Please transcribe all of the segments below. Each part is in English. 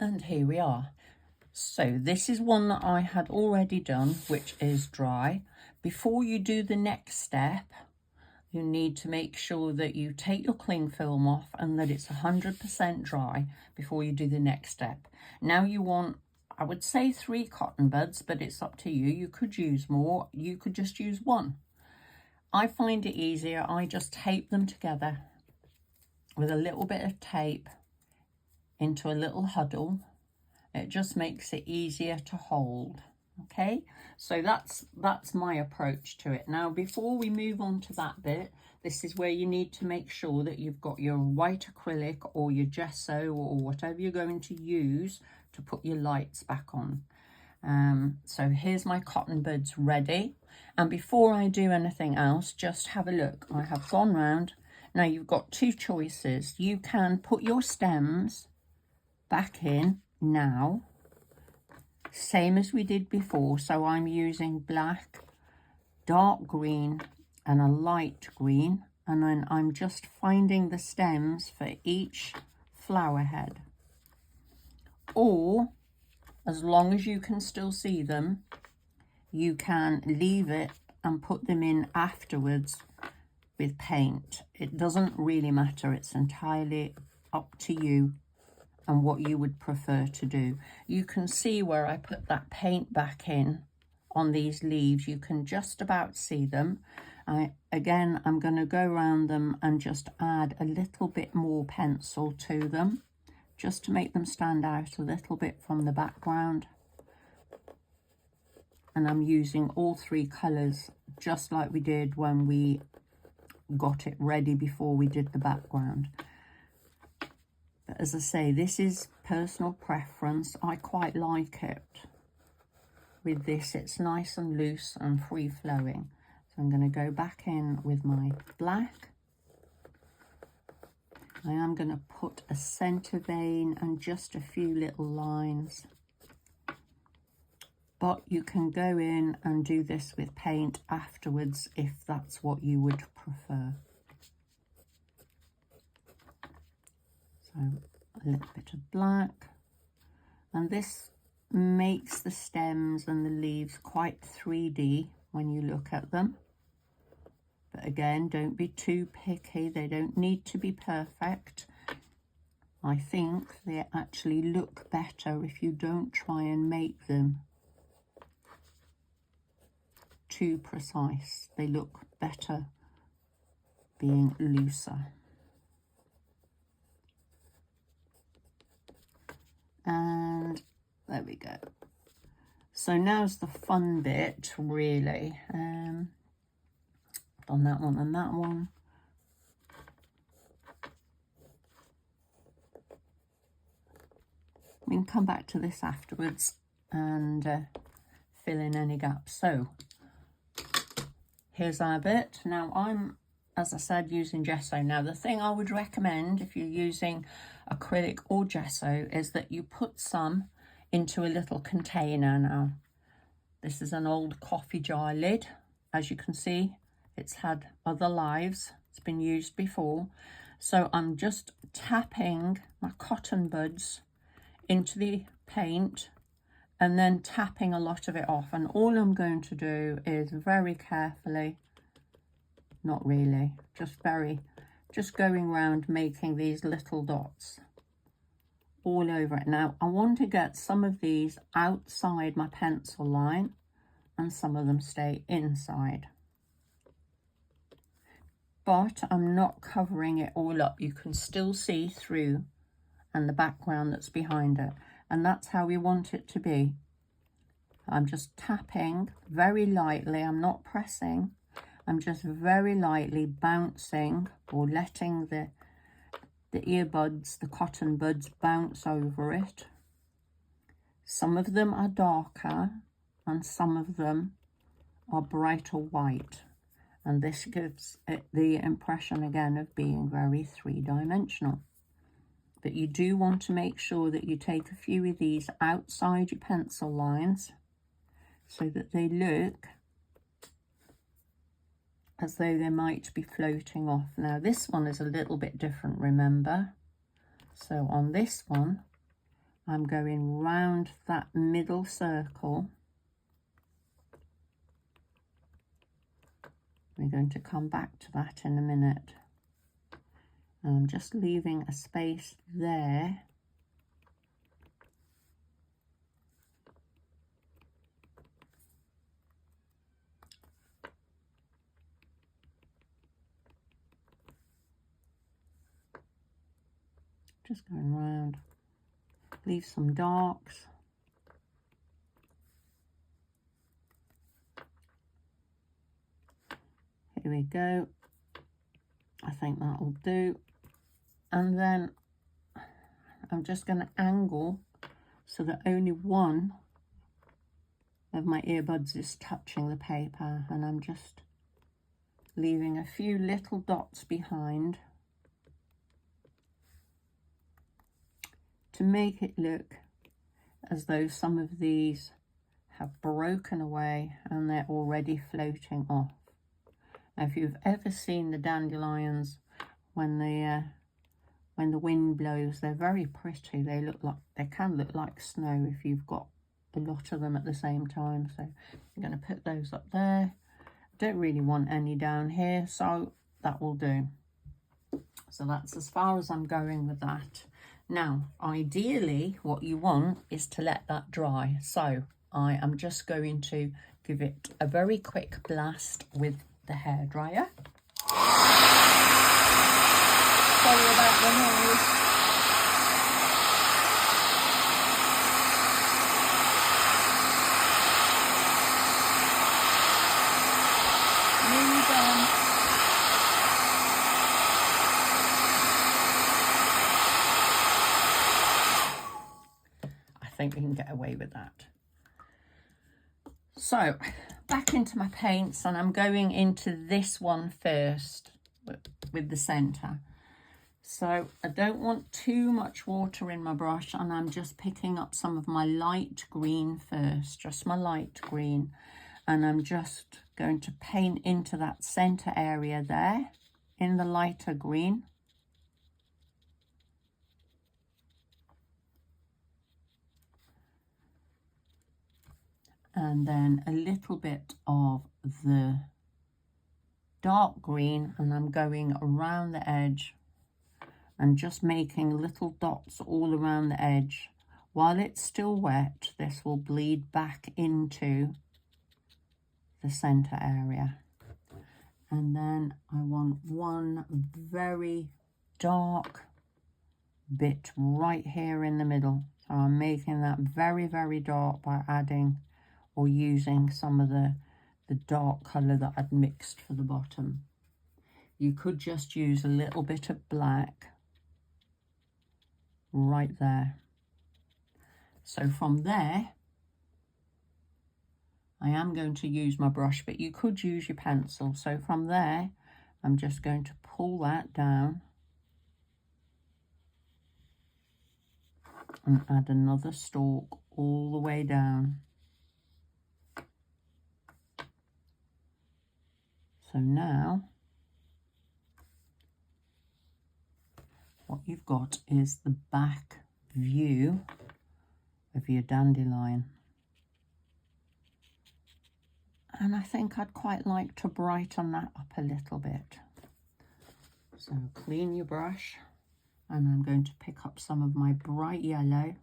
And here we are. So this is one that I had already done, which is dry. Before you do the next step, you need to make sure that you take your cling film off and that it's 100% dry before you do the next step. Now you want, I would say 3 cotton buds, but it's up to you. You could use more, you could just use 1. I find it easier, I just tape them together with a little bit of tape into a little huddle. It just makes it easier to hold. Okay, so that's my approach to it. Now before we move on to that bit, this is where you need to make sure that you've got your white acrylic or your gesso or whatever you're going to use to put your lights back on. So here's my cotton buds ready, and before I do anything else, just have a look. I have gone round. Now you've got 2 choices. You can put your stems back in now, same as we did before. So I'm using black, dark green and a light green, and then I'm just finding the stems for each flower head. Or as long as you can still see them, you can leave it and put them in afterwards with paint. It doesn't really matter, it's entirely up to you and what you would prefer to do. You can see where I put that paint back in on these leaves. You can just about see them. Again, I'm going to go around them and just add a little bit more pencil to them, just to make them stand out a little bit from the background. And I'm using all 3 colours, just like we did when we got it ready before we did the background. But as I say, this is personal preference. I quite like it with this. It's nice and loose and free flowing. So I'm going to go back in with my black. I am going to put a centre vein and just a few little lines. But you can go in and do this with paint afterwards if that's what you would prefer. So a little bit of black, and this makes the stems and the leaves quite 3D when you look at them. But again, don't be too picky, they don't need to be perfect. I think they actually look better if you don't try and make them too precise. They look better being looser. And there we go. So now's the fun bit, really. Done that one and that one. We can come back to this afterwards and fill in any gaps. So here's our bit. Now I'm, as I said, using gesso. Now the thing I would recommend if you're using acrylic or gesso is that you put some into a little container. Now this is an old coffee jar lid. As you can see, it's had other lives, it's been used before. So I'm just tapping my cotton buds into the paint and then tapping a lot of it off, and all I'm going to do is very carefully, not really, just going around making these little dots all over it. Now I want to get some of these outside my pencil line and some of them stay inside, but I'm not covering it all up. You can still see through and the background that's behind it, and that's how we want it to be. I'm just tapping very lightly, I'm not pressing, I'm just very lightly bouncing or letting the earbuds, the cotton buds, bounce over it. Some of them are darker and some of them are brighter white, and this gives it the impression again of being very 3-dimensional. But you do want to make sure that you take a few of these outside your pencil lines so that they look as though they might be floating off. Now this one is a little bit different, remember. So on this one, I'm going round that middle circle. We're going to come back to that in a minute. I'm just leaving a space there. Just going round, leave some darks. Here we go. I think that will do. And then I'm just going to angle so that only one of my earbuds is touching the paper, and I'm just leaving a few little dots behind to make it look as though some of these have broken away and they're already floating off. Now, if you've ever seen the dandelions when the wind blows, they're very pretty. They can look like snow if you've got a lot of them at the same time. So I'm going to put those up there. Don't really want any down here, so that will do. So that's as far as I'm going with that. Now, ideally, what you want is to let that dry. So I am just going to give it a very quick blast with the hairdryer. Sorry about the noise. Nearly done. I think we can get away with that. So back into my paints, and I'm going into this one first with the centre. So I don't want too much water in my brush, and I'm just picking up some of my light green first, just my light green, and I'm just going to paint into that centre area there in the lighter green. And then a little bit of the dark green, and I'm going around the edge and just making little dots all around the edge. While it's still wet, this will bleed back into the centre area. And then I want one very dark bit right here in the middle. So I'm making that very, very dark by adding or using some of the dark colour that I'd mixed for the bottom. You could just use a little bit of black right there. So from there, I am going to use my brush, but you could use your pencil. So from there, I'm just going to pull that down and add another stalk all the way down. So now, what you've got is the back view of your dandelion. And I think I'd quite like to brighten that up a little bit. So clean your brush, and I'm going to pick up some of my bright yellow.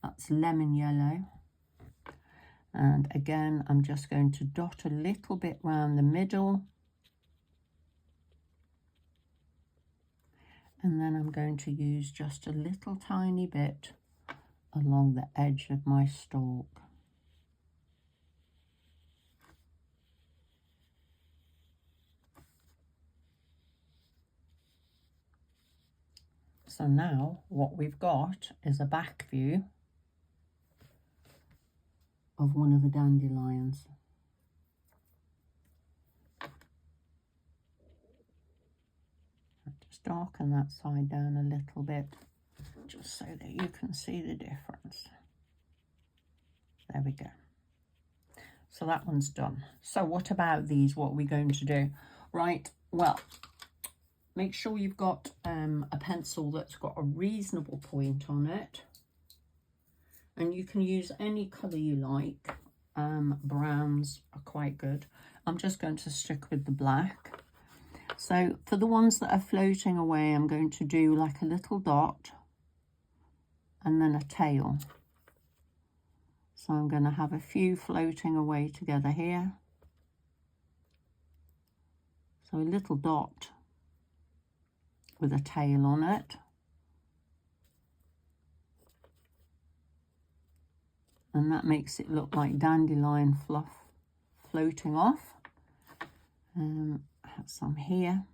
That's lemon yellow. And again, I'm just going to dot a little bit round the middle. And then I'm going to use just a little tiny bit along the edge of my stalk. So now what we've got is a back view of one of the dandelions. Just darken that side down a little bit, just so that you can see the difference. There we go. So that one's done. So what about these? What are we going to do? Right, well, make sure you've got a pencil that's got a reasonable point on it. and you can use any colour you like. Browns are quite good. I'm just going to stick with the black. So for the ones that are floating away, I'm going to do like a little dot and then a tail. So I'm going to have a few floating away together here. So a little dot with a tail on it. And that makes it look like dandelion fluff floating off. I have some here.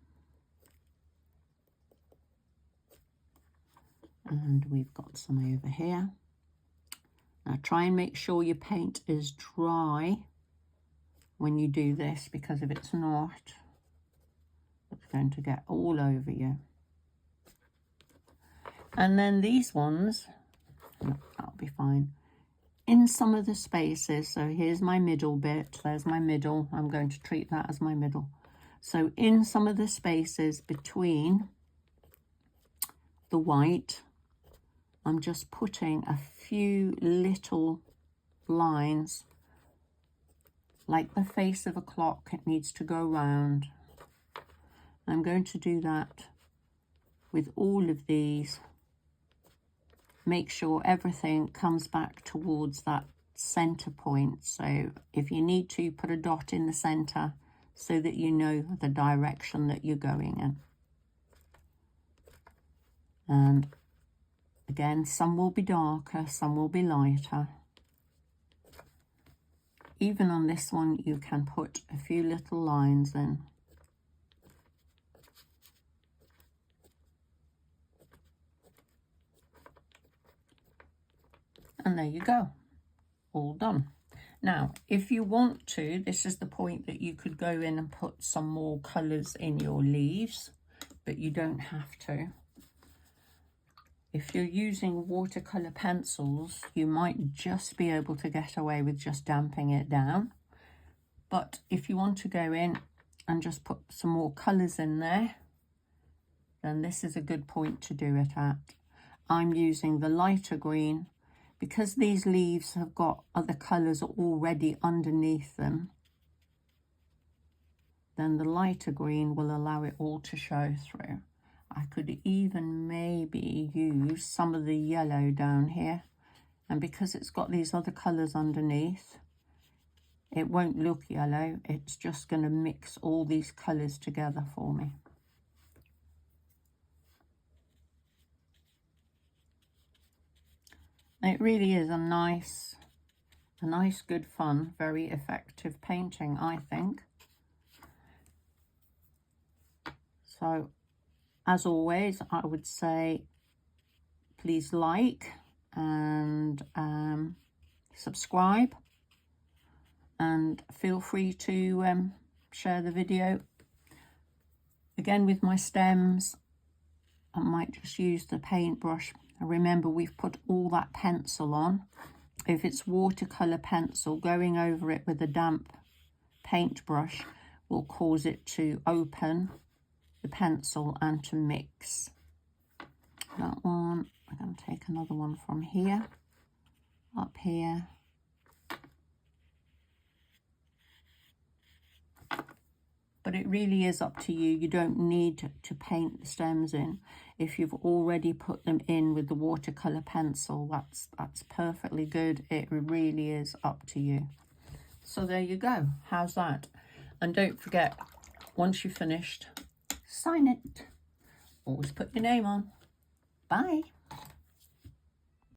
And we've got some over here. Now try and make sure your paint is dry when you do this, because if it's not, it's going to get all over you. And then these ones, that'll be fine. In some of the spaces, so here's my middle bit, there's my middle, I'm going to treat that as my middle. So in some of the spaces between the white, I'm just putting a few little lines, like the face of a clock, it needs to go round. I'm going to do that with all of these. Make sure everything comes back towards that center point. So if you need to, put a dot in the center so that you know the direction that you're going in. And again, some will be darker, some will be lighter. Even on this one, you can put a few little lines in. And there you go, all done. Now, if you want to, this is the point that you could go in and put some more colours in your leaves, but you don't have to. If you're using watercolour pencils, you might just be able to get away with just damping it down. But if you want to go in and just put some more colours in there, then this is a good point to do it at. I'm using the lighter green. Because these leaves have got other colours already underneath them, then the lighter green will allow it all to show through. I could even maybe use some of the yellow down here. And because it's got these other colours underneath, it won't look yellow. It's just going to mix all these colours together for me. It really is a nice, good fun, very effective painting, I think. So, as always, I would say please like and subscribe, and feel free to share the video. Again, with my stems, I might just use the paintbrush. Remember, we've put all that pencil on. If it's watercolour pencil, going over it with a damp paintbrush will cause it to open the pencil and to mix. That one, I'm going to take another one from here, up here. But it really is up to you. You don't need to paint the stems in. If you've already put them in with the watercolour pencil, that's perfectly good. It really is up to you. So there you go. How's that? And don't forget, once you've finished, sign it. Always put your name on. Bye.